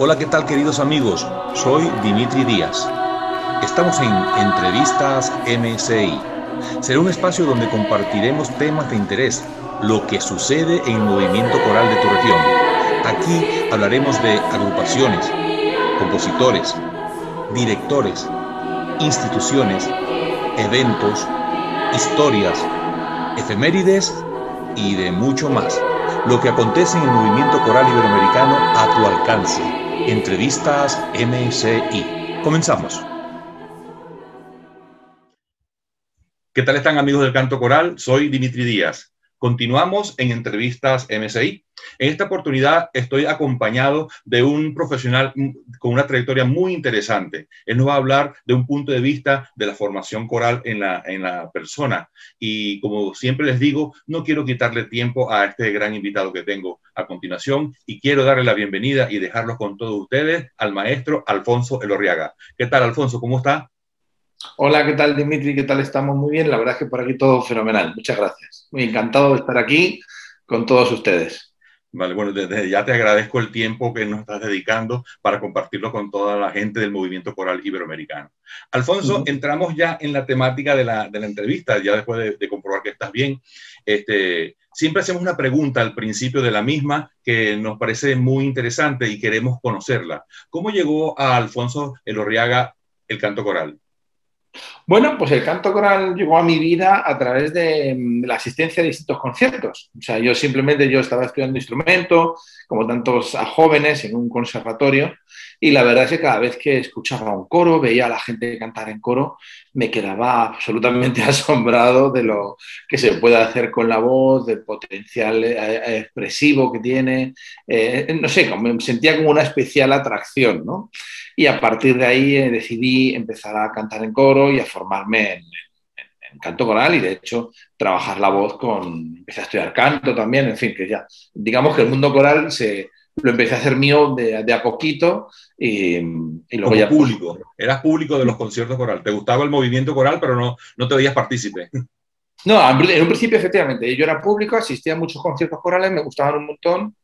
Hola, ¿qué tal, queridos amigos? Soy Dimitri Díaz. Estamos en Entrevistas MCI. Será un espacio donde compartiremos temas de interés, lo que sucede en el movimiento coral de tu región. Aquí hablaremos de agrupaciones, compositores, directores, instituciones, eventos, historias, efemérides y de mucho más. Lo que acontece en el movimiento coral iberoamericano a tu alcance. Entrevistas MCI. Comenzamos. ¿Qué tal están, amigos del canto coral? Soy Dimitri Díaz. Continuamos en Entrevistas MCI. En esta oportunidad estoy acompañado de un profesional con una trayectoria muy interesante. Él nos va a hablar de un punto de vista de la formación coral en la persona. Y como siempre les digo, no quiero quitarle tiempo a este gran invitado que tengo a continuación y quiero darle la bienvenida y dejarlo con todos ustedes al maestro Alfonso Elorriaga. ¿Qué tal, Alfonso? ¿Cómo está? Hola, ¿qué tal, Dimitri? ¿Qué tal? Estamos muy bien. La verdad es que por aquí todo fenomenal. Muchas gracias. Muy encantado de estar aquí con todos ustedes. Vale, bueno, desde ya te agradezco el tiempo que nos estás dedicando para compartirlo con toda la gente del movimiento coral iberoamericano. Alfonso, entramos ya en la temática de la entrevista, ya después de comprobar que estás bien. Siempre hacemos una pregunta al principio de la misma que nos parece muy interesante y queremos conocerla. ¿Cómo llegó a Alfonso Elorriaga el canto coral? Bueno, pues el canto coral llegó a mi vida a través de la asistencia a distintos conciertos. O sea, yo estaba estudiando instrumento, como tantos jóvenes, en un conservatorio, y la verdad es que cada vez que escuchaba un coro, veía a la gente cantar en coro, me quedaba absolutamente asombrado de lo que se puede hacer con la voz, del potencial expresivo que tiene. No sé, me sentía como una especial atracción, ¿no? Y a partir de ahí decidí empezar a cantar en coro y a formarme en canto coral y de hecho trabajar la voz empecé a estudiar canto también, en fin, que ya, digamos que el mundo coral lo empecé a hacer mío de a poquito y luego Como ya pues... público, eras público de los conciertos coral. Te gustaba el movimiento coral, pero no te veías partícipe. No, en un principio efectivamente, yo era público, asistía a muchos conciertos corales, me gustaban un montón.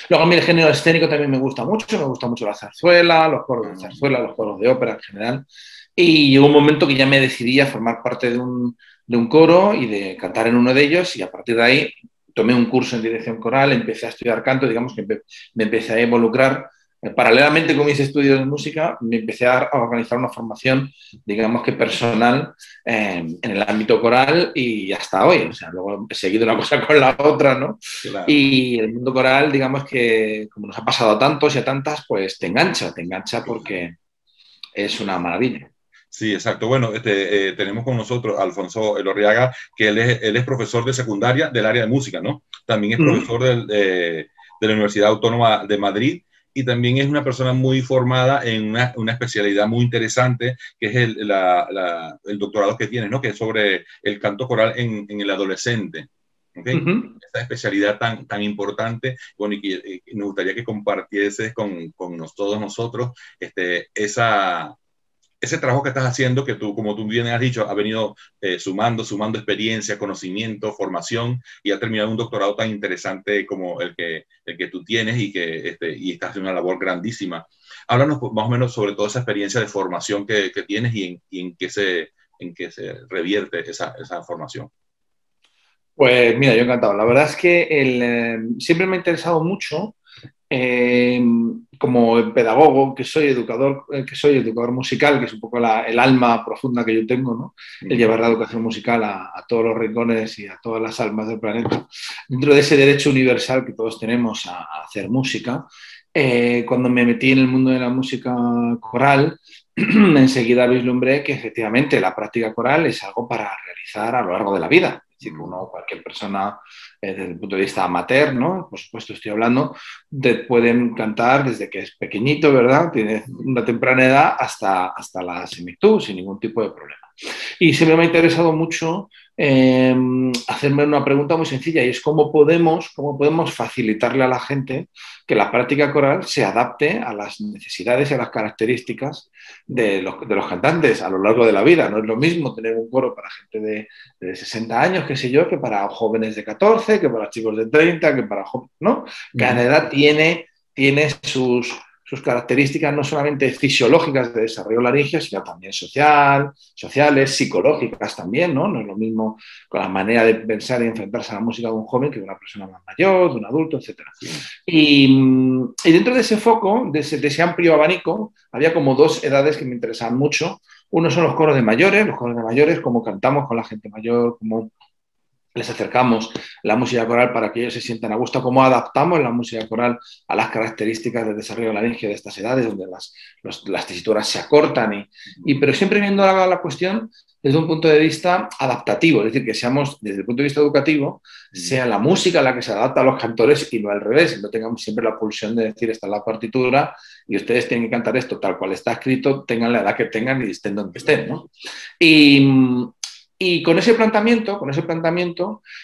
Luego a mí el género escénico también me gusta mucho la zarzuela, los coros de zarzuela, los coros de ópera en general. Y llegó un momento que ya me decidí a formar parte de un coro y de cantar en uno de ellos y a partir de ahí tomé un curso en dirección coral, empecé a estudiar canto, digamos que me empecé a involucrar. Paralelamente con mis estudios de música, me empecé a organizar una formación, digamos que personal, en el ámbito coral y hasta hoy. O sea, luego he seguido una cosa con la otra, ¿no? Claro. Y el mundo coral, digamos que como nos ha pasado a tantos y a tantas, pues te engancha porque es una maravilla. Sí, exacto. Bueno, tenemos con nosotros a Alfonso Elorriaga, que él es profesor de secundaria del área de música, ¿no? También es profesor de la Universidad Autónoma de Madrid y también es una persona muy formada en una especialidad muy interesante, que es el doctorado que tiene, ¿no? Que es sobre el canto coral en el adolescente. ¿Okay? Esa especialidad tan importante, bueno, y que nos gustaría que compartieses con todos nosotros ese trabajo que estás haciendo, que tú, como tú bien has dicho, ha venido sumando experiencia, conocimiento, formación, y ha terminado un doctorado tan interesante como el que tú tienes y estás haciendo una labor grandísima. Háblanos más o menos sobre toda esa experiencia de formación que tienes y en qué se revierte esa formación. Pues mira, yo encantado. La verdad es que siempre me ha interesado mucho, eh, como pedagogo, que soy educador musical, que es un poco el alma profunda que yo tengo, ¿no? El llevar la educación musical a todos los rincones y a todas las almas del planeta. Dentro de ese derecho universal que todos tenemos a hacer música, cuando me metí en el mundo de la música coral, enseguida vislumbré que efectivamente la práctica coral es algo para realizar a lo largo de la vida. Es decir, cualquier persona, desde el punto de vista amateur, ¿no? Por supuesto estoy hablando, pueden cantar desde que es pequeñito, ¿verdad? Tiene una temprana edad hasta la senectud, sin ningún tipo de problema. Y siempre me ha interesado mucho hacerme una pregunta muy sencilla y es cómo podemos facilitarle a la gente que la práctica coral se adapte a las necesidades y a las características de los cantantes a lo largo de la vida. No es lo mismo tener un coro para gente de 60 años, qué sé yo, que para jóvenes de 14, que para chicos de 30, que para jóvenes, ¿no? Cada edad tiene sus características no solamente fisiológicas de desarrollo laringio, sino también sociales, psicológicas también, ¿no? No es lo mismo con la manera de pensar y enfrentarse a la música de un joven que de una persona más mayor, de un adulto, etc. Y dentro de ese foco, de ese amplio abanico, había como dos edades que me interesaban mucho. Uno son los coros de mayores, cómo cantamos con la gente mayor, cómo les acercamos la música coral para que ellos se sientan a gusto, cómo adaptamos la música coral a las características del desarrollo laringio de estas edades, donde las tesituras se acortan, pero siempre viendo la cuestión desde un punto de vista adaptativo, es decir, que seamos, desde el punto de vista educativo, sea la música la que se adapta a los cantores y no al revés, no tengamos siempre la pulsión de decir, esta es la partitura y ustedes tienen que cantar esto tal cual está escrito, tengan la edad que tengan y estén donde estén, ¿no? Y con ese planteamiento,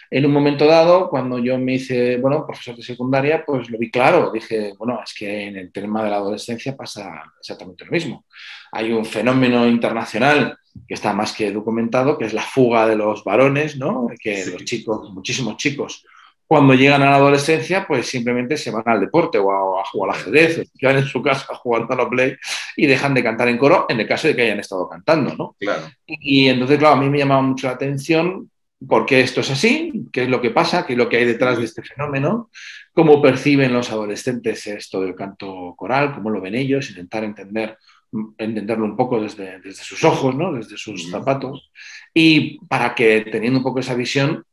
en un momento dado, cuando yo me hice, profesor de secundaria, pues lo vi claro. Dije, es que en el tema de la adolescencia pasa exactamente lo mismo. Hay un fenómeno internacional que está más que documentado, que es la fuga de los varones, ¿no? Que los chicos, muchísimos chicos, cuando llegan a la adolescencia, pues simplemente se van al deporte o a jugar al ajedrez, o quedan en su casa jugando a la Play y dejan de cantar en coro en el caso de que hayan estado cantando, ¿no? Claro. Y entonces, claro, a mí me llamaba mucho la atención por qué esto es así, qué es lo que pasa, qué es lo que hay detrás de este fenómeno, cómo perciben los adolescentes esto del canto coral, cómo lo ven ellos, intentar entenderlo un poco desde sus ojos, ¿no? Desde sus zapatos, y para que, teniendo un poco esa visión,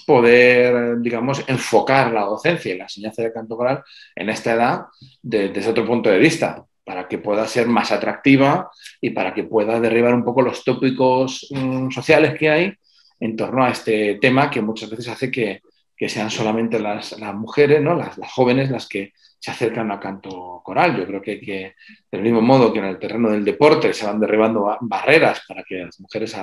poder, digamos, enfocar la docencia y la enseñanza de canto coral en esta edad desde otro punto de vista, para que pueda ser más atractiva y para que pueda derribar un poco los tópicos sociales que hay en torno a este tema, que muchas veces hace que sean solamente las mujeres, ¿no? las jóvenes, las que se acercan al canto coral. Yo creo que del mismo modo que en el terreno del deporte se van derribando barreras para que las mujeres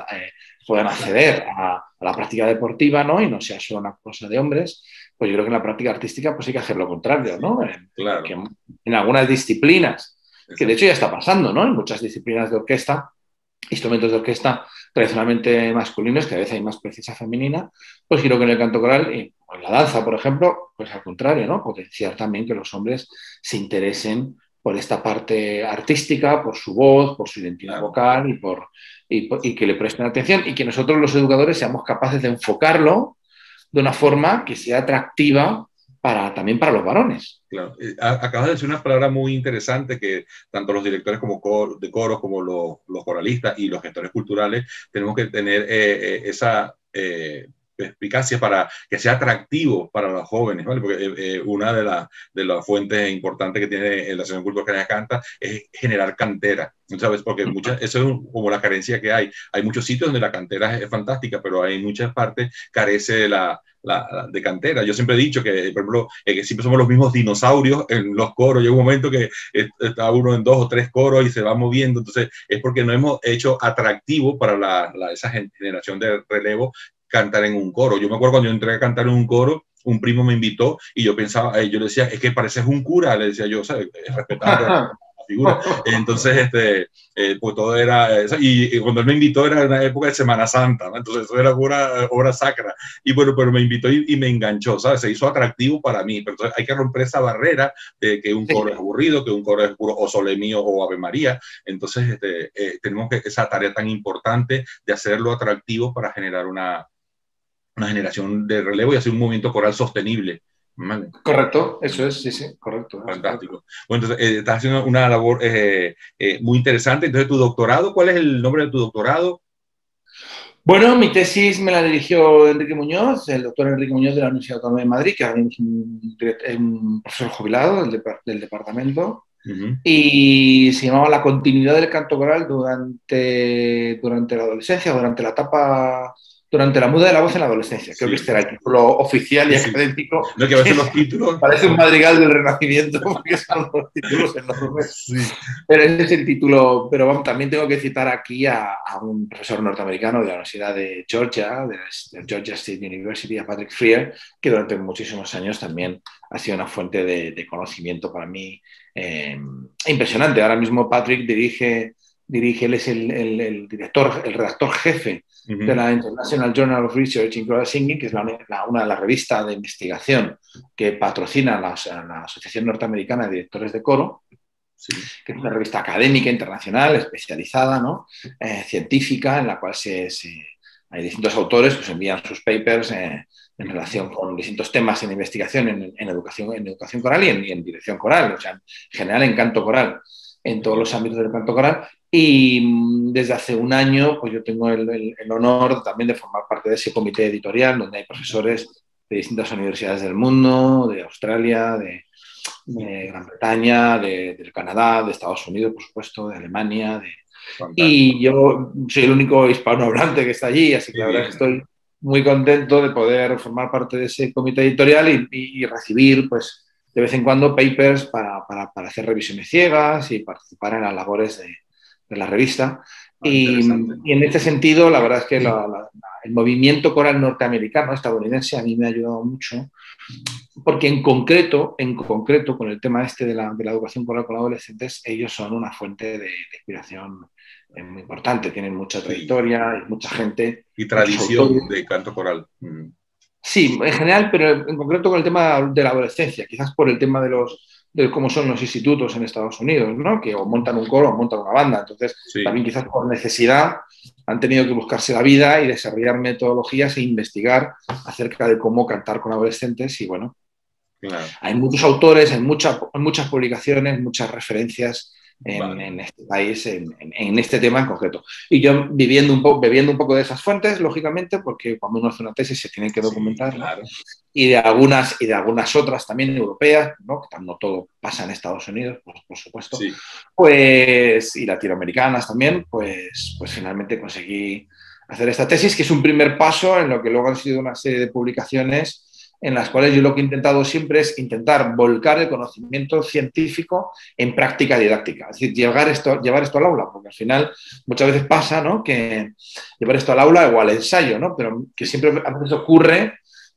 puedan acceder a la práctica deportiva, ¿no? Y no sea solo una cosa de hombres, pues yo creo que en la práctica artística pues hay que hacer lo contrario, ¿no? Claro. Que en algunas disciplinas, que de hecho ya está pasando, ¿no? En muchas disciplinas de orquesta, instrumentos de orquesta tradicionalmente masculinos, que a veces hay más presencia femenina, pues creo que en el canto coral y en la danza, por ejemplo, pues al contrario, ¿no? Potenciar también que los hombres se interesen por esta parte artística, por su voz, por su identidad vocal y que le presten atención y que nosotros los educadores seamos capaces de enfocarlo de una forma que sea atractiva también para los varones. Claro. Acabas de decir una palabra muy interesante que tanto los directores de coros como los coralistas y los gestores culturales tenemos que tener esa eficacia para que sea atractivo para los jóvenes, ¿vale? Porque una de las fuentes importantes que tiene la Asociación Cultural Canaria Canta es generar cantera, ¿sabes? Porque eso es como la carencia que hay. Hay muchos sitios donde la cantera es fantástica, pero hay muchas partes carece de cantera. Yo siempre he dicho que, por ejemplo, que siempre somos los mismos dinosaurios en los coros. Llega un momento que está uno en 2 o 3 coros y se va moviendo. Entonces, es porque no hemos hecho atractivo para esa generación de relevo cantar en un coro. Yo me acuerdo cuando yo entré a cantar en un coro, un primo me invitó y yo pensaba, yo le decía, es que pareces un cura, le decía yo, ¿sabes? Respetando la figura. Entonces, pues todo era, y cuando él me invitó era una época de Semana Santa, ¿no? Entonces eso era pura obra sacra. Y bueno, pero me invitó y me enganchó, ¿sabes? Se hizo atractivo para mí. Pero entonces hay que romper esa barrera de que un coro es aburrido, que un coro es puro o Sole Mío o Ave María. Entonces tenemos esa tarea tan importante de hacerlo atractivo para generar una generación de relevo y hacer un movimiento coral sostenible. ¿Vale? Correcto, eso es, sí, correcto. Fantástico. Bueno, entonces estás haciendo una labor muy interesante. Entonces, ¿tu doctorado? ¿Cuál es el nombre de tu doctorado? Bueno, mi tesis me la dirigió Enrique Muñoz, el doctor Enrique Muñoz de la Universidad Autónoma de Madrid, que ahora es un profesor jubilado del departamento. Y se llamaba La continuidad del canto coral durante la adolescencia, durante la muda de la voz en la adolescencia. Creo que este era el título oficial y académico. No, que a veces los títulos... Parece un madrigal del Renacimiento, porque son los títulos enormes. Sí. Pero ese es el título. Pero vamos, también tengo que citar aquí a un profesor norteamericano de la Universidad de Georgia, de Georgia State University, a Patrick Freer, que durante muchísimos años también ha sido una fuente de conocimiento para mí impresionante. Ahora mismo Patrick dirige, él es el director, el redactor jefe de la International Journal of Research in Choral Singing, que es una de las revistas de investigación que patrocina la Asociación Norteamericana de Directores de Coro. Sí. Que es una revista académica internacional, especializada, ¿no? Científica, en la cual hay distintos autores que se envían sus papers en relación con distintos temas en investigación en educación coral y en dirección coral, o sea, en general en canto coral, en todos los ámbitos del canto coral. Y desde hace un año, pues yo tengo el honor también de formar parte de ese comité editorial, donde hay profesores de distintas universidades del mundo, de Australia, de Gran Bretaña, del Canadá, de Estados Unidos, por supuesto, de Alemania. Y yo soy el único hispanohablante que está allí, así que la verdad es que estoy muy contento de poder formar parte de ese comité editorial y recibir, pues, de vez en cuando papers para hacer revisiones ciegas y participar en las labores de la revista. Y en este sentido, la verdad es que el movimiento coral norteamericano, estadounidense, a mí me ha ayudado mucho, porque en concreto, con el tema este de la educación coral con adolescentes, ellos son una fuente de inspiración muy importante, tienen mucha trayectoria, hay mucha gente. Y tradición de canto coral. Sí, en general, pero en concreto con el tema de la adolescencia, quizás por el tema de cómo son los institutos en Estados Unidos, ¿no? Que o montan un coro o montan una banda. Entonces, también quizás por necesidad han tenido que buscarse la vida y desarrollar metodologías e investigar acerca de cómo cantar con adolescentes. Y bueno, hay muchos autores, hay muchas publicaciones, muchas referencias en este país, en este tema en concreto. Y yo bebiendo un poco de esas fuentes, lógicamente, porque cuando uno hace una tesis se tiene que documentar, ¿no? Y de algunas otras también europeas, ¿no? Que no todo pasa en Estados Unidos, por supuesto, pues, y latinoamericanas también, pues finalmente conseguí hacer esta tesis, que es un primer paso en lo que luego han sido una serie de publicaciones en las cuales yo lo que he intentado siempre es intentar volcar el conocimiento científico en práctica didáctica. Es decir, llevar esto al aula, porque al final muchas veces pasa, ¿no? Que llevar esto al aula o al ensayo, ¿no? Pero que siempre a veces ocurre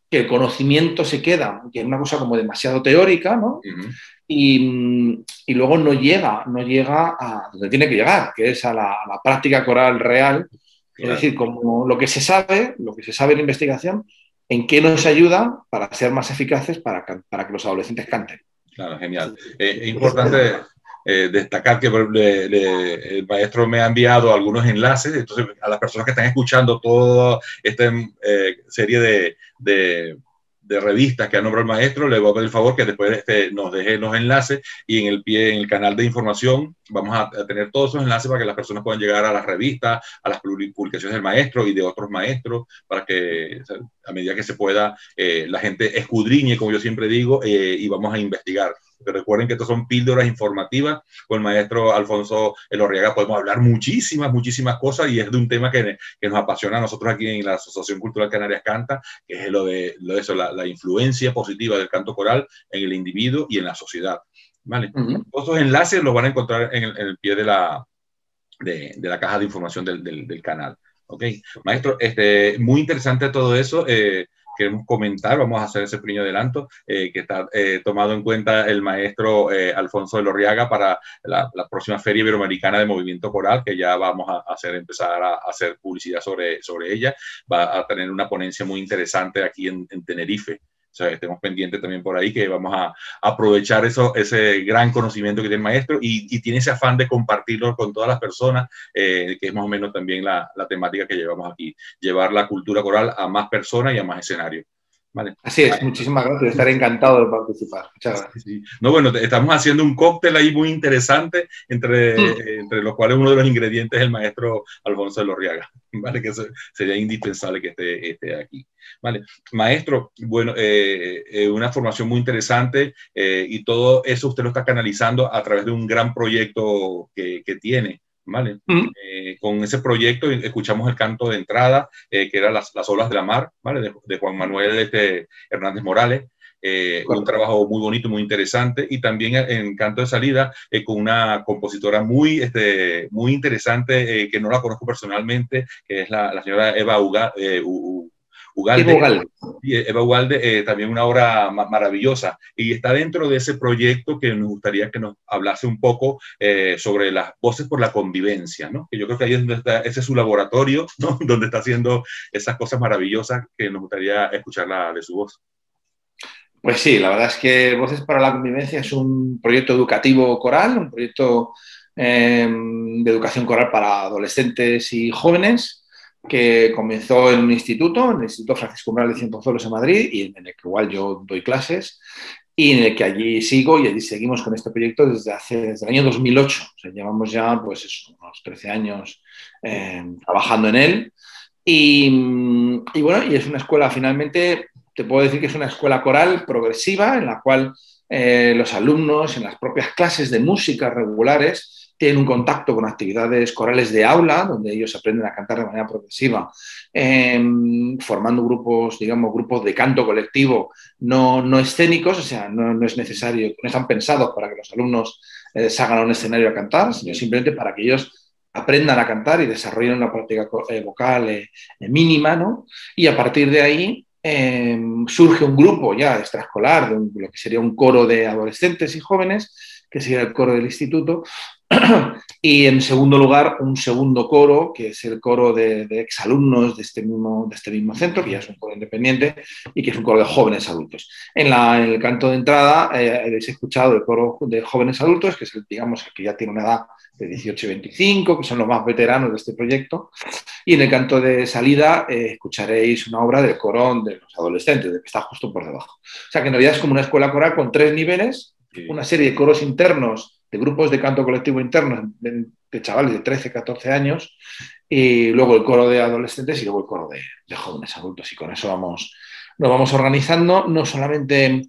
que el conocimiento se queda, que es una cosa como demasiado teórica, ¿no? Y luego no llega a donde tiene que llegar, que es a la práctica coral real. Es decir, como lo que se sabe en investigación, ¿en qué nos ayuda para ser más eficaces para que los adolescentes canten? Claro, genial. Es importante destacar que el maestro me ha enviado algunos enlaces, entonces a las personas que están escuchando toda esta serie de revistas que ha nombrado el maestro, le voy a pedir el favor que después nos deje los enlaces y en el canal de información vamos a tener todos esos enlaces para que las personas puedan llegar a las revistas, a las publicaciones del maestro y de otros maestros, para que a medida que se pueda la gente escudriñe, como yo siempre digo, y vamos a investigar. Pero recuerden que estas son píldoras informativas. Con el maestro Alfonso Elorriaga podemos hablar muchísimas cosas y es de un tema que nos apasiona a nosotros aquí en la Asociación Cultural Canarias Canta, que es lo de eso, la influencia positiva del canto coral en el individuo y en la sociedad. ¿Vale? Todos esos enlaces los van a encontrar en el pie de la caja de información del canal. ¿Ok? Maestro, muy interesante todo eso. Queremos comentar, vamos a hacer ese pequeño adelanto que está tomado en cuenta el maestro Alfonso Elorriaga para la próxima Feria Iberoamericana de Movimiento Coral, que ya vamos a empezar a hacer publicidad sobre ella. Va a tener una ponencia muy interesante aquí en Tenerife. O sea, estemos pendientes también por ahí, que vamos a aprovechar ese gran conocimiento que tiene el maestro y tiene ese afán de compartirlo con todas las personas, que es más o menos también la temática que llevamos aquí, llevar la cultura coral a más personas y a más escenarios. Vale. Así es, muchísimas gracias, estaré encantado de participar. Muchas gracias. Sí. No, bueno, estamos haciendo un cóctel ahí muy interesante, entre los cuales uno de los ingredientes es el maestro Alfonso Elorriaga, ¿vale? Que sería indispensable que esté aquí. Vale, maestro, bueno, una formación muy interesante y todo eso usted lo está canalizando a través de un gran proyecto que tiene. ¿Vale? Con ese proyecto escuchamos el canto de entrada, que era las olas de la mar, ¿vale? De Juan Manuel Hernández Morales. Un trabajo muy bonito, muy interesante, y también en canto de salida con una compositora muy interesante, que no la conozco personalmente, que es la señora Eva Ugalde. Eva Ugalde, también una obra maravillosa, y está dentro de ese proyecto que nos gustaría que nos hablase un poco sobre las voces por la convivencia, ¿no? Que yo creo que ahí es donde está, ese es su laboratorio, ¿no? Donde está haciendo esas cosas maravillosas que nos gustaría escuchar de su voz. Pues sí, la verdad es que Voces para la Convivencia es un proyecto educativo coral, un proyecto de educación coral para adolescentes y jóvenes que comenzó en un instituto, en el Instituto Francisco Umbral de Cienpozuelos en Madrid, y en el que igual yo doy clases, y en el que allí sigo y allí seguimos con este proyecto desde el año 2008. O sea, llevamos ya pues eso, unos 13 años trabajando en él. Y bueno, y es una escuela finalmente, te puedo decir que es una escuela coral progresiva en la cual los alumnos en las propias clases de música regulares tienen un contacto con actividades corales de aula, donde ellos aprenden a cantar de manera progresiva, formando grupos, digamos, grupos de canto colectivo no escénicos, o sea, no es necesario, no están pensados para que los alumnos salgan a un escenario a cantar, sino simplemente para que ellos aprendan a cantar y desarrollen una práctica vocal mínima, ¿no? Y a partir de ahí surge un grupo ya extraescolar, lo que sería un coro de adolescentes y jóvenes, que sería el coro del instituto, y en segundo lugar un segundo coro, que es el coro de exalumnos de este mismo centro, que ya es un coro independiente y que es un coro de jóvenes adultos. En el canto de entrada habéis escuchado el coro de jóvenes adultos, que es digamos, el que ya tiene una edad de 18 y 25, que son los más veteranos de este proyecto, y en el canto de salida escucharéis una obra del coro de los adolescentes, que está justo por debajo. O sea que en realidad es como una escuela coral con 3 niveles, una serie de coros internos, de grupos de canto colectivo internos de chavales de 13, 14 años, y luego el coro de adolescentes y luego el coro de jóvenes adultos. Y con eso nos vamos organizando, no solamente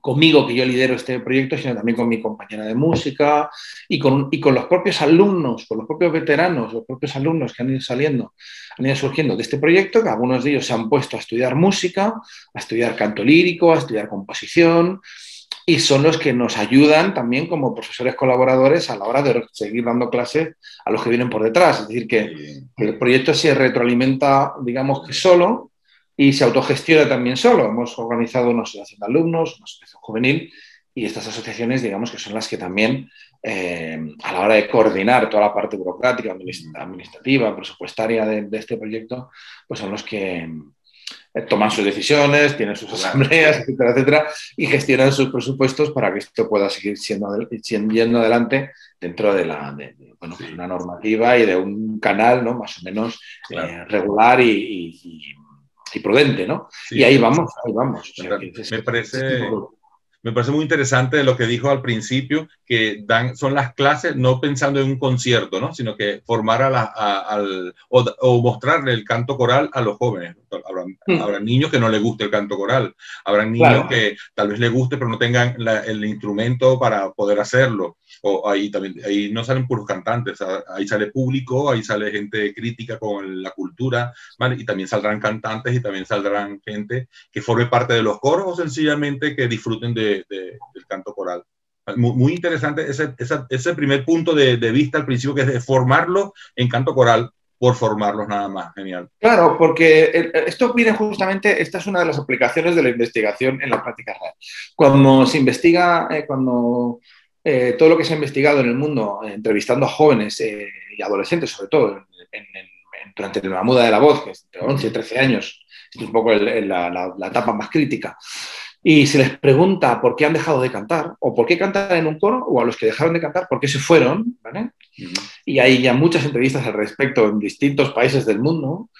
conmigo, que yo lidero este proyecto, sino también con mi compañera de música y con los propios alumnos, con los propios veteranos, los propios alumnos que han ido saliendo, han ido surgiendo de este proyecto, que algunos de ellos se han puesto a estudiar música, a estudiar canto lírico, a estudiar composición, y son los que nos ayudan también como profesores colaboradores a la hora de seguir dando clases a los que vienen por detrás. Es decir, que el proyecto se retroalimenta, digamos que solo, y se autogestiona también solo. Hemos organizado una asociación de alumnos, una asociación juvenil, y estas asociaciones, digamos que son las que también, a la hora de coordinar toda la parte burocrática, administrativa, presupuestaria de este proyecto, pues son los que toman sus decisiones, tienen sus asambleas, etcétera, etcétera, y gestionan sus presupuestos para que esto pueda seguir yendo adelante dentro de bueno, pues una normativa y de un canal, ¿no? Más o menos regular y prudente, ¿no? Sí, y ahí vamos, ahí vamos. O sea, me parece muy interesante lo que dijo al principio, que son las clases no pensando en un concierto, ¿no? Sino que formar o mostrarle el canto coral a los jóvenes. Habrá niños que no les guste el canto coral, habrá niños que tal vez les guste pero no tengan el instrumento para poder hacerlo. O ahí no salen puros cantantes, ahí sale público, ahí sale gente crítica con la cultura, ¿vale? Y también saldrán cantantes y también saldrán gente que forme parte de los coros o sencillamente que disfruten del canto coral. Muy interesante ese primer punto de vista al principio, que es de formarlo en canto coral por formarlos nada más. Genial. Claro, porque esto viene justamente, esta es una de las aplicaciones de la investigación en la práctica real. Cuando se investiga, todo lo que se ha investigado en el mundo, entrevistando a jóvenes y adolescentes, sobre todo durante la muda de la voz, que es entre 11 y 13 años, es un poco la etapa más crítica, y se les pregunta por qué han dejado de cantar, o por qué cantan en un coro, o a los que dejaron de cantar, por qué se fueron, ¿vale? Y hay ya muchas entrevistas al respecto en distintos países del mundo.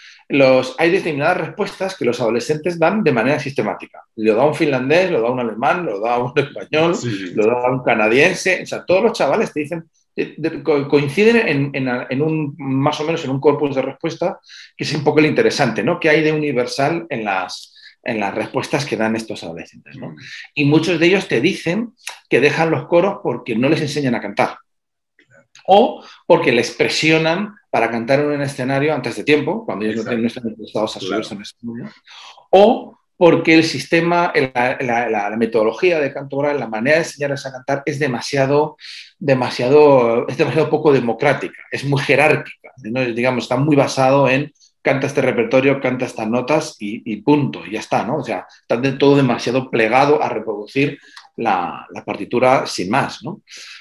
Hay determinadas respuestas que los adolescentes dan de manera sistemática. Lo da un finlandés, lo da un alemán, lo da un español, lo da un canadiense. O sea, todos los chavales te dicen, coinciden más o menos en un corpus de respuesta, que es un poco lo interesante, ¿no? ¿Qué hay de universal en las respuestas que dan estos adolescentes, ¿no? Y muchos de ellos te dicen que dejan los coros porque no les enseñan a cantar, o porque les presionan para cantar en un escenario antes de tiempo, cuando ellos no están prestados a subirse en ese escenario, o porque el sistema, la metodología de canto oral, la manera de enseñarles a cantar es demasiado poco democrática, es muy jerárquica, ¿no? Digamos, está muy basado en canta este repertorio, canta estas notas y punto, y ya está, ¿no? O sea, está todo demasiado plegado a reproducir la partitura sin más, ¿no?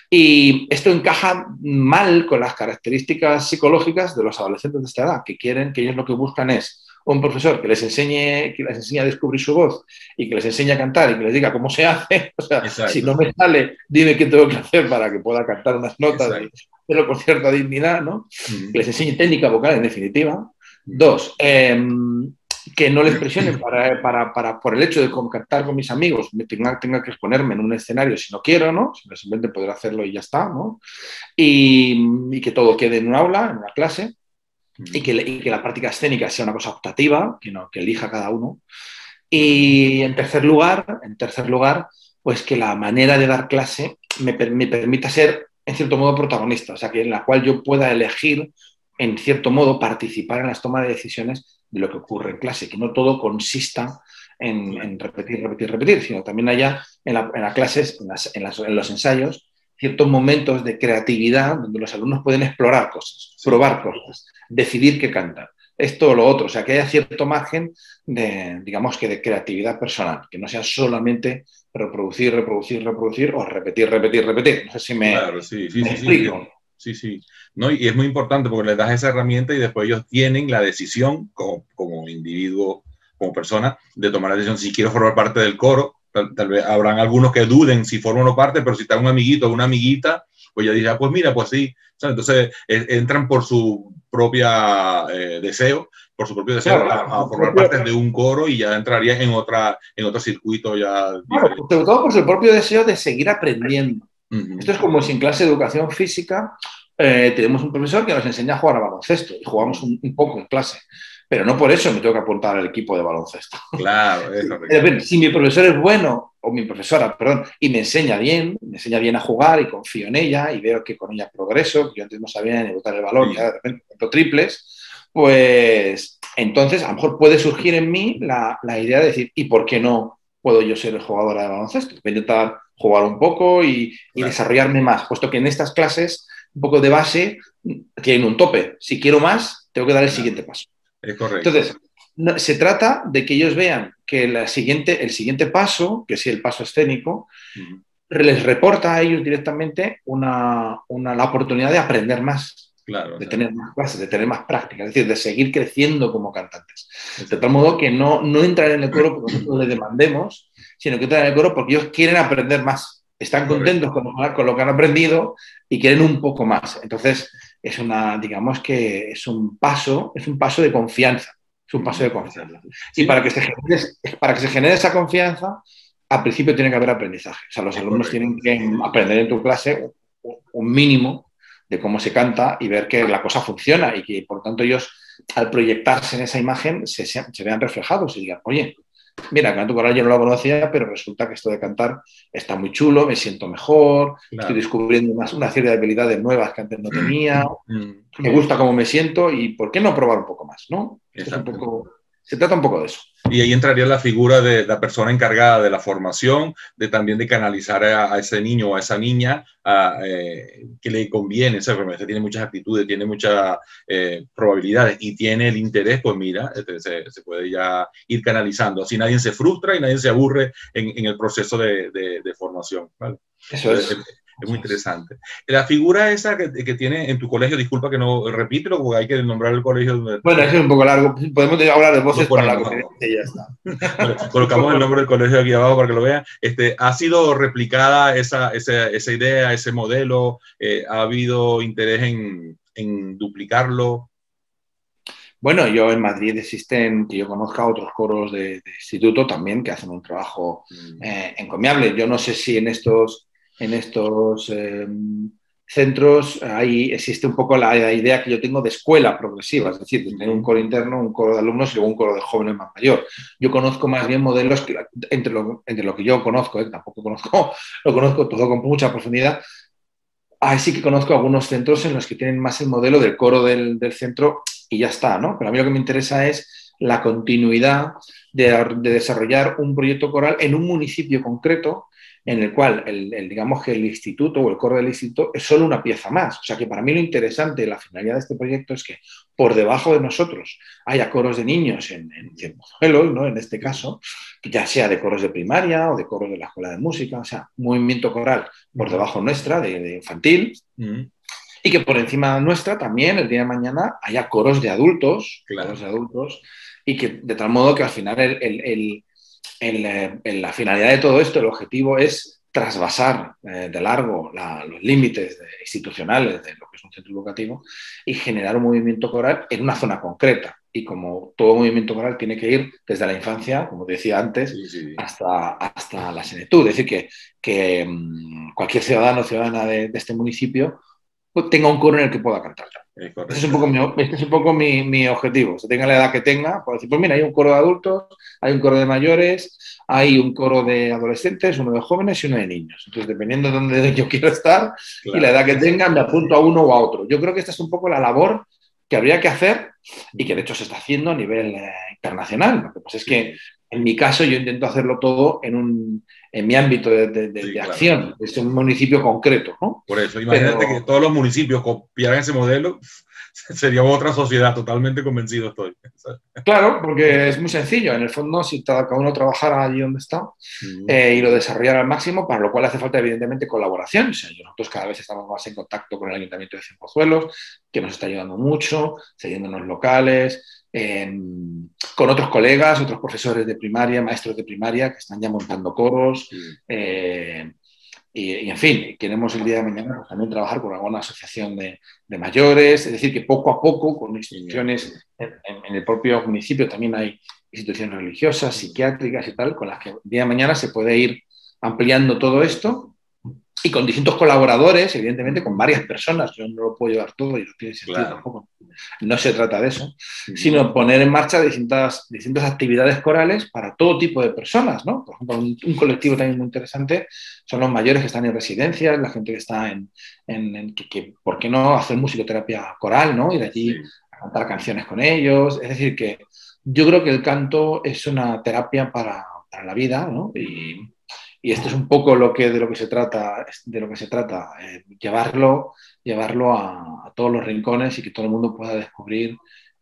Y esto encaja mal con las características psicológicas de los adolescentes de esta edad, que ellos lo que buscan es o un profesor que les enseñe a descubrir su voz y que les enseñe a cantar y que les diga cómo se hace, o sea, Exacto. si no me sale, dime qué tengo que hacer para que pueda cantar unas notas y hacerlo con cierta dignidad, ¿no? Que les enseñe técnica vocal, en definitiva. Dos, que no les presionen por el hecho de cantar con mis amigos, tenga que exponerme en un escenario si no quiero, ¿no? Simplemente poder hacerlo y ya está, ¿no? Y que todo quede en un aula, en una clase, y que la práctica escénica sea una cosa optativa, que elija cada uno. Y en tercer lugar, pues que la manera de dar clase me permita ser, en cierto modo, protagonista, o sea, que en la cual yo pueda elegir, en cierto modo, participar en las tomas de decisiones de lo que ocurre en clase, que no todo consista en repetir, sino también haya en las clases, en los ensayos, ciertos momentos de creatividad donde los alumnos pueden explorar cosas, probar cosas, decidir qué cantar. Esto o lo otro, o sea, que haya cierto margen de, digamos, que de creatividad personal, que no sea solamente reproducir o repetir. No sé si me explico. Sí. No, y es muy importante porque les das esa herramienta y después ellos tienen la decisión como individuo, como persona, de tomar la decisión si quiero formar parte del coro. Tal vez habrán algunos que duden si forman o parte, pero si está un amiguito o una amiguita, pues ya dice, pues mira, pues sí. Entonces entran por su propia deseo, claro, a formar parte de un coro y ya entrarían en otro circuito ya diferente. Claro, sobre todo por su propio deseo de seguir aprendiendo. Esto es como si en clase de educación física tenemos un profesor que nos enseña a jugar a baloncesto y jugamos un poco en clase, pero no por eso me tengo que apuntar al equipo de baloncesto. Claro, eso. Si mi profesor es bueno, o mi profesora, perdón, y me enseña bien a jugar y confío en ella y veo que con ella progreso, que yo antes no sabía ni botar el balón y de repente meto triples, pues entonces a lo mejor puede surgir en mí la idea de decir, ¿y por qué no puedo yo ser jugadora de baloncesto? Voy a intentar jugar un poco y desarrollarme más, puesto que en estas clases, un poco de base, tienen un tope. Si quiero más, tengo que dar el siguiente paso. Es correcto. Entonces, se trata de que ellos vean que el siguiente paso, que es el paso escénico, les reporta a ellos directamente la oportunidad de aprender más. Claro, de tener más clases, de tener más práctica, es decir, de seguir creciendo como cantantes. De tal modo que no entrar en el coro porque nosotros les demandemos, sino que entran en el coro porque ellos quieren aprender más. Están contentos con lo que han aprendido y quieren un poco más. Entonces, digamos que es un paso de confianza. Es un paso de confianza. Y para que se genere esa confianza, al principio tiene que haber aprendizaje. O sea, los alumnos tienen que aprender en tu clase un mínimo de cómo se canta y ver que la cosa funciona y que, por tanto, ellos, al proyectarse en esa imagen, se vean reflejados y digan, oye, mira, canto coral yo no lo conocía, pero resulta que esto de cantar está muy chulo, me siento mejor, estoy descubriendo una serie de habilidades nuevas que antes no tenía, me gusta cómo me siento y ¿por qué no probar un poco más? ¿No? Se trata un poco de eso. Y ahí entraría la figura de la persona encargada de la formación, también de canalizar a ese niño o a esa niña que le conviene. Esa enfermedad tiene muchas actitudes, tiene muchas probabilidades y tiene el interés, pues mira, se puede ya ir canalizando. Así nadie se frustra y nadie se aburre en el proceso de formación, ¿vale? Eso es. Es muy interesante. La figura esa que tiene en tu colegio, disculpa que no repítelo, porque hay que nombrar el colegio. Bueno, eso es un poco largo. Podemos hablar de voces para la conferencia y ya está. Bueno, colocamos el nombre del colegio aquí abajo para que lo vean. ¿Ha sido replicada esa idea, ese modelo? ¿Ha habido interés en duplicarlo? Bueno, yo en Madrid existen, que yo conozca, otros coros de instituto también que hacen un trabajo encomiable. Yo no sé si en estos centros existe un poco la idea que yo tengo de escuela progresiva, es decir, de tener un coro interno, un coro de alumnos y luego un coro de jóvenes más mayor. Yo conozco más bien modelos que, entre lo que yo conozco, tampoco lo conozco todo con mucha profundidad. Sí que conozco algunos centros en los que tienen más el modelo del coro del centro y ya está, ¿no? Pero a mí lo que me interesa es la continuidad de desarrollar un proyecto coral en un municipio concreto en el cual digamos que el instituto o el coro del instituto es solo una pieza más. O sea que para mí lo interesante, la finalidad de este proyecto es que por debajo de nosotros haya coros de niños en Cienfuegos, ¿no? En este caso, que ya sea de coros de primaria o de coros de la escuela de música, o sea, movimiento coral por debajo nuestra, de infantil. y que por encima nuestra también el día de mañana haya coros de adultos, Claro. coros de adultos, y que de tal modo que al final la finalidad de todo esto, el objetivo es trasvasar de largo los límites institucionales de lo que es un centro educativo y generar un movimiento coral en una zona concreta. Y como todo movimiento coral tiene que ir desde la infancia, como te decía antes, Sí. hasta la senectud. Es decir, que cualquier ciudadano o ciudadana de este municipio pues, tenga un coro en el que pueda cantar. Este es un poco mi objetivo. Se tenga la edad que tenga, pues decir, pues mira, hay un coro de adultos, hay un coro de mayores, hay un coro de adolescentes, uno de jóvenes y uno de niños. Entonces, dependiendo de dónde yo quiero estar y la edad que tenga, me apunto a uno o a otro. Yo creo que esta es un poco la labor que habría que hacer y que de hecho se está haciendo a nivel internacional. Lo que pasa es que en mi caso yo intento hacerlo todo en mi ámbito de acción, es un municipio concreto, ¿no? Por eso, imagínate que todos los municipios copiaran ese modelo, sería otra sociedad, totalmente convencido estoy. Claro, porque es muy sencillo. En el fondo, si cada uno trabajara allí donde está y lo desarrollara al máximo, para lo cual hace falta, evidentemente, colaboración. O sea, nosotros cada vez estamos más en contacto con el Ayuntamiento de Cienfuegos, que nos está ayudando mucho, cediéndonos locales, con otros colegas, otros profesores de primaria, maestros de primaria, que están ya montando coros. Y, en fin, queremos el día de mañana pues, también trabajar con alguna asociación de mayores, es decir, que poco a poco, con instituciones en el propio municipio, también hay instituciones religiosas, psiquiátricas y tal, con las que el día de mañana se puede ir ampliando todo esto y con distintos colaboradores, evidentemente, con varias personas. Yo no lo puedo llevar todo y no tiene sentido tampoco. No se trata de eso, sino poner en marcha distintas actividades corales para todo tipo de personas, ¿no? Por ejemplo, un colectivo también muy interesante son los mayores que están en residencias, la gente que está que ¿por qué no hacer musicoterapia coral, ¿no? Ir allí a cantar canciones con ellos. Es decir, que yo creo que el canto es una terapia para la vida, ¿no? Y esto es un poco de lo que se trata, llevarlo a todos los rincones y que todo el mundo pueda descubrir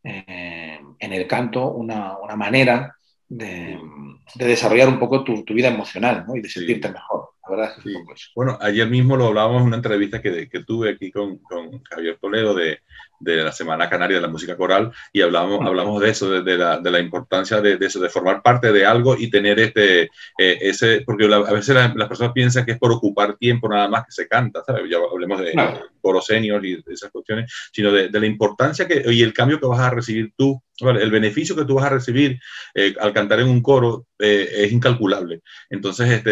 en el canto una manera de desarrollar un poco tu vida emocional, ¿no? Y de sentirte mejor. La verdad es que es un poco eso. Bueno, ayer mismo lo hablábamos en una entrevista que tuve aquí con Javier Toledo de la Semana Canaria de la Música Coral y hablamos de eso, de la importancia de eso, de formar parte de algo y tener porque a veces las personas piensan que es por ocupar tiempo nada más que se canta, ¿sabes? Ya hablemos de coro senior y de esas cuestiones, sino de la importancia y el cambio que vas a recibir tú, ¿vale? El beneficio que tú vas a recibir al cantar en un coro es incalculable. Entonces,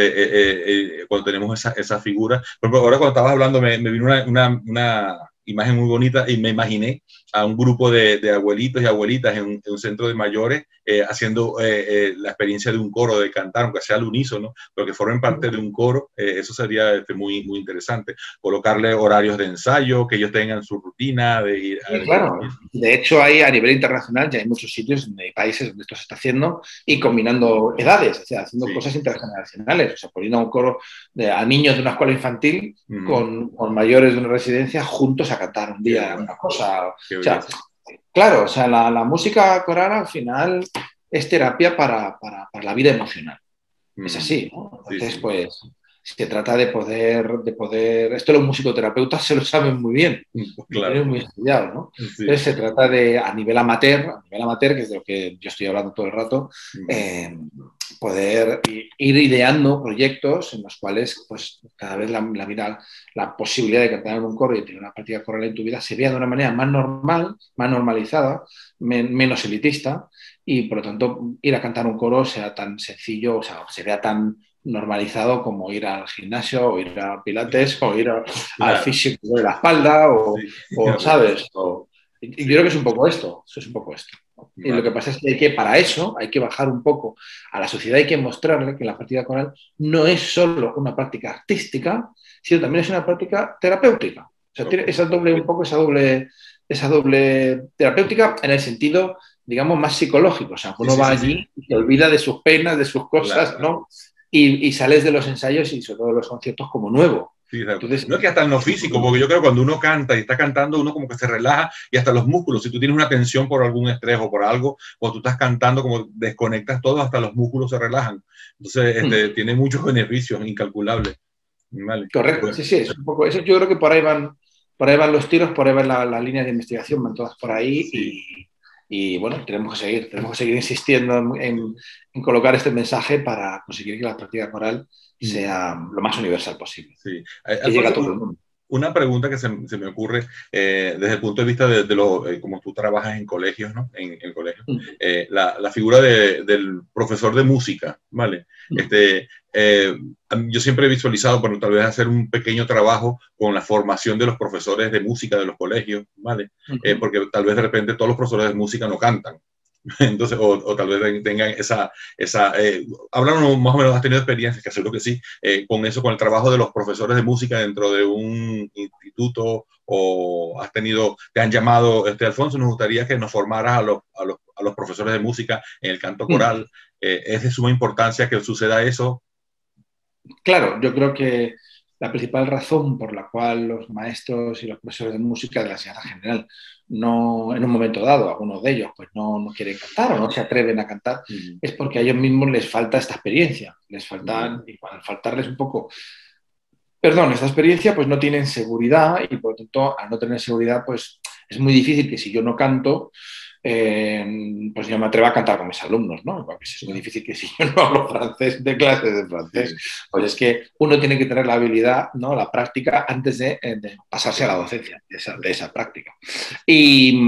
cuando tenemos esa figura, por ejemplo, ahora cuando estabas hablando me vino una imagen muy bonita y me imaginé a un grupo de abuelitos y abuelitas en un centro de mayores haciendo la experiencia de un coro, de cantar, aunque sea al unísono, pero que formen parte de un coro. Eso sería muy, muy interesante. Colocarle horarios de ensayo, que ellos tengan su rutina de ir a... Sí, claro. De hecho, a nivel internacional ya hay muchos sitios, hay países donde esto se está haciendo y combinando edades, o sea, haciendo cosas intergeneracionales, o sea, poniendo un coro a niños de una escuela infantil con mayores de una residencia juntos a cantar un día una cosa. O sea, claro, o sea, la música coral al final es terapia para la vida emocional. Es así, ¿no? Entonces, pues, se trata de poder... Esto los musicoterapeutas se lo saben muy bien, claro. Muy estudiado, ¿no? Entonces, se trata a nivel amateur, que es de lo que yo estoy hablando todo el rato, poder ir ideando proyectos en los cuales, pues, cada vez la posibilidad de cantar en un coro y tener una práctica coral en tu vida se vea de una manera más normal, más normalizada, menos elitista, y por lo tanto ir a cantar un coro sea tan sencillo, o sea, se vea tan normalizado como ir al gimnasio o ir a pilates o ir al fisio de la espalda o ¿sabes? Y yo creo que es un poco esto, Y lo que pasa es que para eso hay que bajar un poco a la sociedad, hay que mostrarle que la práctica coral no es solo una práctica artística, sino también es una práctica terapéutica. O sea, tiene esa doble terapéutica en el sentido, digamos, más psicológico. O sea, uno va allí y se olvida de sus penas, de sus cosas, ¿no? Y sales de los ensayos y sobre todo de los conciertos como nuevo. Sí, entonces, no es que hasta en lo físico, porque yo creo que cuando uno canta y está cantando, uno como que se relaja y hasta los músculos, si tú tienes una tensión por algún estrés o por algo, o tú estás cantando, como desconectas todo, hasta los músculos se relajan. Entonces, tiene muchos beneficios incalculables. Vale. Correcto, sí, es un poco eso. Yo creo que por ahí van por ahí van los tiros, por ahí van las líneas de investigación, van todas por ahí Sí. y bueno, tenemos que seguir insistiendo en colocar este mensaje para conseguir que la práctica coral sea lo más universal posible, Sí. que llegue a Alfonso, todo el mundo. una pregunta que se me ocurre desde el punto de vista de como tú trabajas en colegios, ¿no? En colegios, la figura del profesor de música, ¿vale? Yo siempre he visualizado, bueno, tal vez hacer un pequeño trabajo con la formación de los profesores de música de los colegios, ¿vale? Porque tal vez de repente todos los profesores de música no cantan. Entonces, o tal vez tengan hablan más o menos, has tenido experiencias, que seguro que sí, con eso, con el trabajo de los profesores de música dentro de un instituto, o te han llamado, Alfonso, nos gustaría que nos formaras a los profesores de música en el canto coral. Es de suma importancia que suceda eso. Claro, yo creo que la principal razón por la cual los maestros y los profesores de música de la enseñanza general no, en un momento dado, algunos de ellos pues no quieren cantar o no se atreven a cantar, es porque a ellos mismos les falta esta experiencia, les faltan, y al faltarles un poco, perdón, esta experiencia, pues no tienen seguridad y por lo tanto, al no tener seguridad, pues es muy difícil que si yo no canto, pues yo me atrevo a cantar con mis alumnos, ¿no? Porque es muy difícil que si yo no hablo francés, de clases de francés, pues es que uno tiene que tener la habilidad, ¿no? La práctica antes de pasarse a la docencia de esa práctica. Y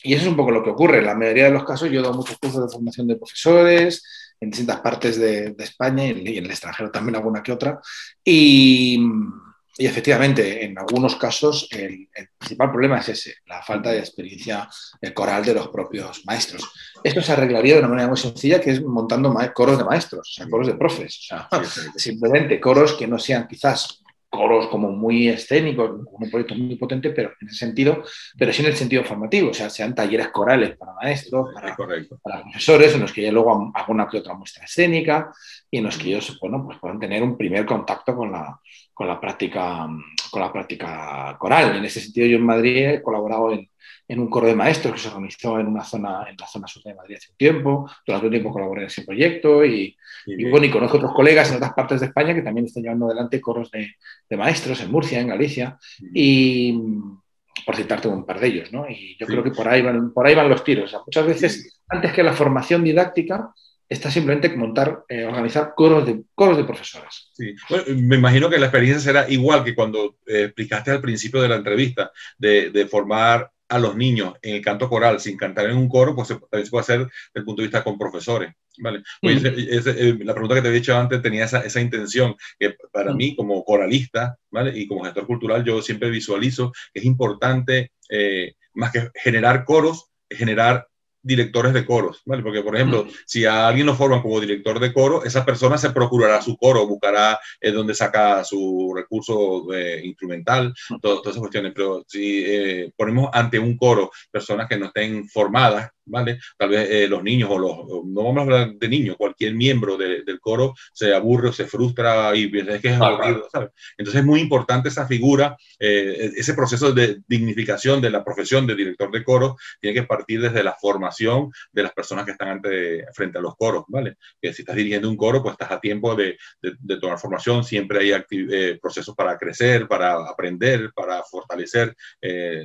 eso es un poco lo que ocurre. En la mayoría de los casos yo doy muchos cursos de formación de profesores en distintas partes de España y en el extranjero también alguna que otra. Y efectivamente, en algunos casos el principal problema es ese, la falta de experiencia coral de los propios maestros. Esto se arreglaría de una manera muy sencilla, que es montando coros de maestros, o sea, coros de profes. O sea, simplemente coros que no sean quizás coros como muy escénicos, con un proyecto muy potente, pero en ese sentido, pero sí en el sentido formativo, o sea, sean talleres corales para maestros, para profesores, en los que ya luego alguna que otra muestra escénica y en los que ellos, bueno, pues puedan tener un primer contacto con la práctica coral. En ese sentido, yo en Madrid he colaborado en un coro de maestros que se organizó en la zona sur de Madrid hace un tiempo. Durante un tiempo colaboré en ese proyecto y bueno, y conozco otros colegas en otras partes de España que también están llevando adelante coros de maestros en Murcia, en Galicia, y por citarte un par de ellos, ¿no? Y yo creo que por ahí van los tiros. O sea, muchas veces, antes que la formación didáctica, está simplemente organizar coros de profesoras. Sí. Bueno, me imagino que la experiencia será igual que cuando explicaste al principio de la entrevista, de formar a los niños en el canto coral sin cantar en un coro, pues también se puede hacer desde el punto de vista con profesores. ¿Vale? Pues la pregunta que te he dicho antes tenía esa intención, que para mí como coralista, ¿vale? Y como gestor cultural, yo siempre visualizo que es importante, más que generar coros, generar directores de coros, ¿vale? Porque, por ejemplo, si a alguien lo forman como director de coro, esa persona se procurará su coro, buscará dónde saca su recurso instrumental, todas esas cuestiones. Pero si ponemos ante un coro personas que no estén formadas, ¿vale? Tal vez los niños no vamos a hablar de niños, cualquier miembro del coro se aburre o se frustra y piensa que es aburrido, ¿sabes? Entonces es muy importante esa figura, ese proceso de dignificación de la profesión de director de coro tiene que partir desde la formación de las personas que están frente a los coros, ¿vale? Que si estás dirigiendo un coro, pues estás a tiempo de tomar formación, siempre hay procesos para crecer, para aprender, para fortalecer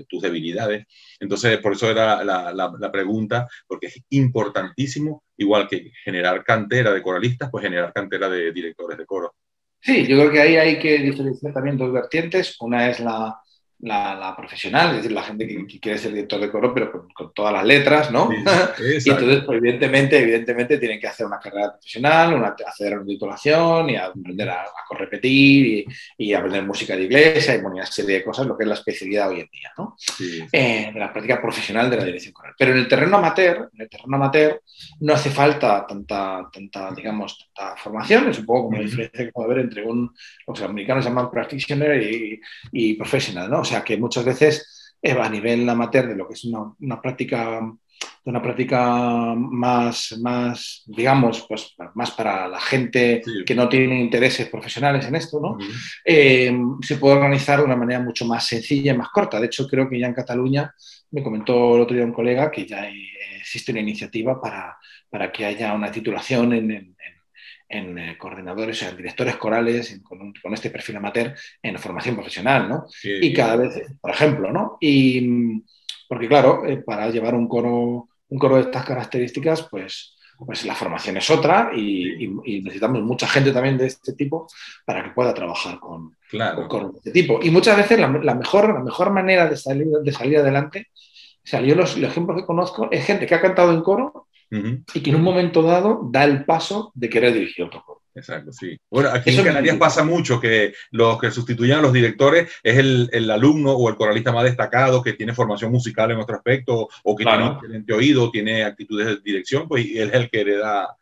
tus debilidades. Entonces, por eso era la pregunta, porque es importantísimo, igual que generar cantera de coralistas, pues generar cantera de directores de coro. Sí, yo creo que ahí hay que diferenciar también dos vertientes. Una es la profesional, es decir, la gente que quiere ser director de coro, pero con todas las letras, ¿no? Sí, y entonces, pues, evidentemente tienen que hacer una carrera profesional, hacer una titulación y aprender a correpetir y aprender música de iglesia y una serie de cosas, lo que es la especialidad hoy en día, ¿no? Sí. De la práctica profesional de la dirección coral. Pero en el terreno amateur no hace falta tanta formación, es un poco como la diferencia que puede haber entre los americanos llaman practitioner y professional, ¿no? O sea que muchas veces a nivel amateur de lo que es una práctica más, digamos, pues más para la gente que no tiene intereses profesionales en esto, ¿no? Se puede organizar de una manera mucho más sencilla y más corta. De hecho, creo que ya en Cataluña, me comentó el otro día un colega que ya existe una iniciativa para que haya una titulación coordinadores, o sea, en directores corales con este perfil amateur en formación profesional, ¿no? Qué Y cada bien. vez, por ejemplo, ¿no? Y porque claro, para llevar un coro de estas características, pues la formación es otra Sí, y necesitamos mucha gente también de este tipo para que pueda trabajar con claro. coros de este tipo. Y muchas veces la mejor manera de salir adelante, o sea, yo los ejemplos que conozco es gente que ha cantado en coro Ujú. y que en un momento dado da el paso de querer dirigir otro coro. Exacto, sí. Bueno, aquí en Eso es muy Canarias difícil. pasa mucho que los que sustituyen a los directores es el alumno o el coralista más destacado que tiene formación musical en otro aspecto o que tiene un Claro. excelente oído, tiene actitudes de dirección, pues y él es el que hereda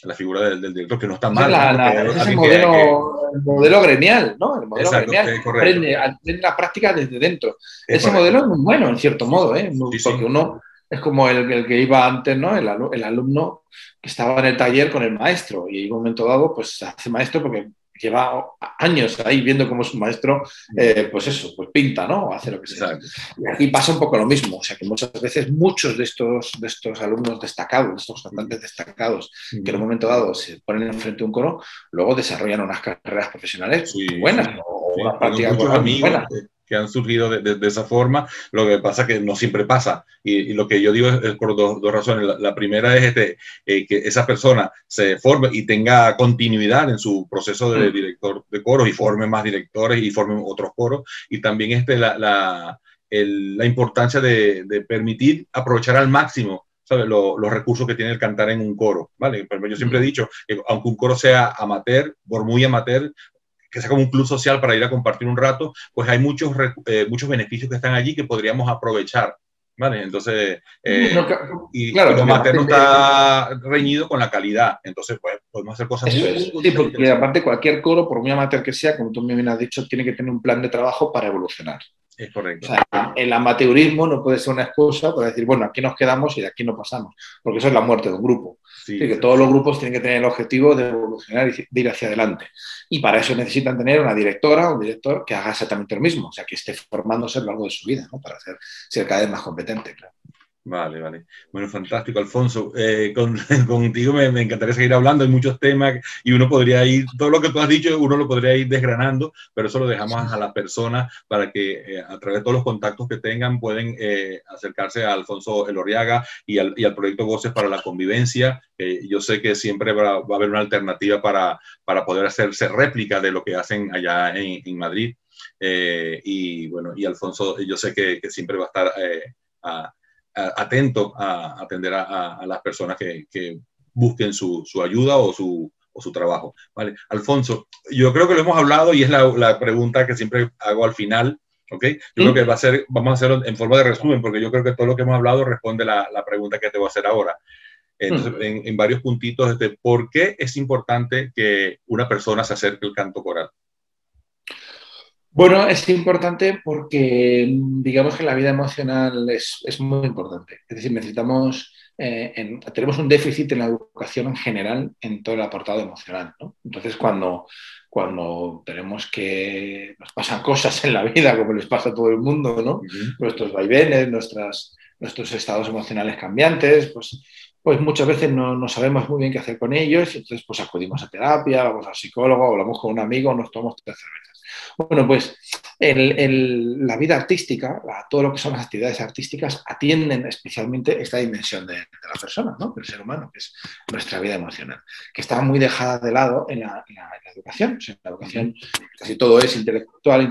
la figura del director, que no está Ese es, mal, ¿no? Porque hay ese es alguien que... el modelo gremial, ¿no? El modelo Exacto, gremial es correcto. aprende la práctica desde dentro. Es Ese correcto. modelo es muy bueno, en cierto Sí, modo, ¿eh? sí, Porque sí. uno es como el que iba antes, ¿no? El alumno que estaba en el taller con el maestro y en un momento dado, pues se hace maestro porque lleva años ahí viendo cómo su maestro, pues eso, pues pinta, ¿no? O hace lo que sea. Exacto. Y aquí pasa un poco lo mismo, o sea que muchas veces muchos de estos alumnos destacados, de estos cantantes destacados, que en un momento dado se ponen enfrente de un coro, luego desarrollan unas carreras profesionales muy Sí, buenas sí, o sí. una Tengo práctica muchos coral muy amigos buena. que han surgido de esa forma. Lo que pasa es que no siempre pasa. Y lo que yo digo es por dos razones. La primera es que esa persona se forme y tenga continuidad en su proceso de Mm. director de coros y forme más directores y forme otros coros. Y también la importancia de permitir aprovechar al máximo, ¿sabes? Los recursos que tiene el cantar en un coro, ¿vale? Pero yo siempre he dicho que aunque un coro sea amateur, por muy amateur, que sea como un club social para ir a compartir un rato, pues hay muchos beneficios que están allí que podríamos aprovechar, ¿vale? Entonces, No, y claro, lo porque materno aparte, está reñido con la calidad, entonces, pues, podemos hacer cosas eso muy, es. muy, Sí, muy porque interesantes. aparte cualquier coro, por muy amateur que sea, como tú me bien has dicho, tiene que tener un plan de trabajo para evolucionar. Es O correcto. sea, el amateurismo no puede ser una excusa para decir, bueno, aquí nos quedamos y de aquí no pasamos, porque eso es la muerte de un grupo. Es Sí, decir, que sí. todos los grupos tienen que tener el objetivo de evolucionar y de ir hacia adelante. Y para eso necesitan tener una directora o un director que haga exactamente lo mismo, o sea, que esté formándose a lo largo de su vida, ¿no? Para ser cada vez más competente, claro. Vale, vale. Bueno, fantástico, Alfonso. Contigo me encantaría seguir hablando. Hay muchos temas y uno podría ir, todo lo que tú has dicho, uno lo podría ir desgranando, pero eso lo dejamos a las personas para que a través de todos los contactos que tengan pueden acercarse a Alfonso Elorriaga y al proyecto Voces para la Convivencia. Yo sé que siempre va a haber una alternativa para poder hacerse réplica de lo que hacen allá en Madrid. Y bueno, y Alfonso, yo sé que siempre va a estar atento a atender a las personas que busquen su ayuda o su trabajo. ¿Vale? Alfonso, yo creo que lo hemos hablado y es la pregunta que siempre hago al final. ¿Okay? Yo creo que ¿Mm? vamos a hacerlo en forma de resumen, porque yo creo que todo lo que hemos hablado responde la pregunta que te voy a hacer ahora. Entonces, ¿Mm? en varios puntitos, ¿por qué es importante que una persona se acerque al canto coral? Bueno, es importante porque digamos que la vida emocional es muy importante. Es decir, tenemos un déficit en la educación en general en todo el apartado emocional, ¿no? Entonces, cuando tenemos que nos pasan cosas en la vida, como les pasa a todo el mundo, ¿no? Uh -huh. Nuestros vaivenes, nuestros estados emocionales cambiantes, pues muchas veces no sabemos muy bien qué hacer con ellos y entonces pues acudimos a terapia, vamos al psicólogo, hablamos con un amigo, nos tomamos 3 cervezas. Bueno, pues la vida artística, todo lo que son las actividades artísticas, atienden especialmente esta dimensión de la persona, ¿no? Del ser humano, que es nuestra vida emocional, que está muy dejada de lado en la educación. O sea, en la Uh -huh. educación casi todo es intelectual,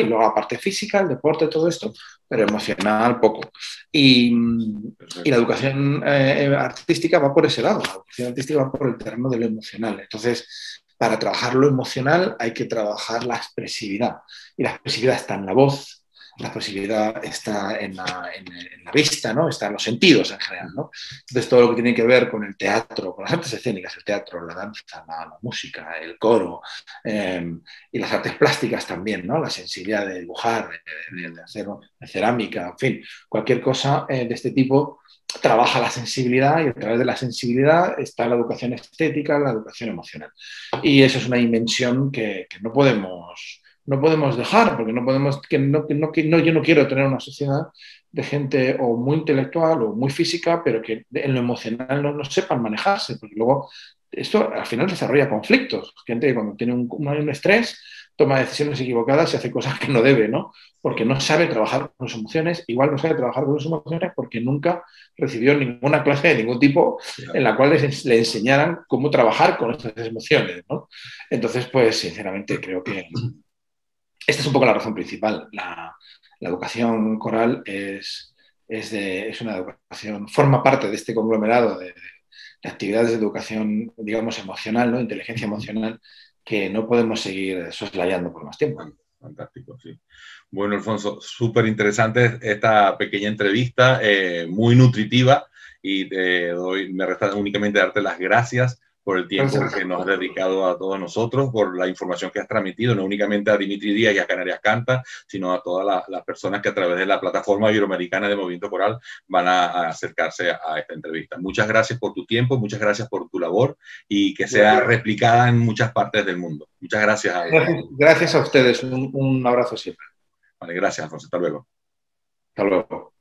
y luego la parte física, el deporte, todo esto, pero emocional poco. Y la educación artística va por ese lado, la educación artística va por el terreno de lo emocional. Entonces, para trabajar lo emocional hay que trabajar la expresividad. Y la expresividad está en la voz, la expresividad está en la vista, ¿no? Está en los sentidos en general, ¿no? Entonces, todo lo que tiene que ver con el teatro, con las artes escénicas, el teatro, la danza, la música, el coro, y las artes plásticas también, ¿no? La sensibilidad de dibujar, de hacer de cerámica, en fin, cualquier cosa de este tipo trabaja la sensibilidad y a través de la sensibilidad está la educación estética, la educación emocional. Y eso es una dimensión que no podemos dejar, porque no podemos, yo no quiero tener una sociedad de gente o muy intelectual o muy física, pero que en lo emocional no sepan manejarse, porque luego esto al final desarrolla conflictos. Gente que cuando tiene un estrés toma decisiones equivocadas y hace cosas que no debe, ¿no? Porque no sabe trabajar con sus emociones, igual no sabe trabajar con sus emociones porque nunca recibió ninguna clase de ningún tipo en la cual le enseñaran cómo trabajar con estas emociones, ¿no? Entonces, pues sinceramente creo que esta es un poco la razón principal. La educación coral es una educación, forma parte de este conglomerado de actividades de educación, digamos, emocional, ¿no? Inteligencia emocional, que no podemos seguir soslayando por más tiempo. Fantástico, sí. Bueno, Alfonso, súper interesante esta pequeña entrevista, muy nutritiva, y me resta únicamente darte las gracias por el tiempo que nos has dedicado a todos nosotros, por la información que has transmitido, no únicamente a Dimitri Díaz y a Canarias Canta, sino a todas las personas que a través de la plataforma iberoamericana de Movimiento Coral van a acercarse a esta entrevista. Muchas gracias por tu tiempo, muchas gracias por tu labor y que sea replicada en muchas partes del mundo. Muchas gracias. Gracias a ustedes. Un abrazo siempre. Vale, gracias, Alfonso. Hasta luego. Hasta luego.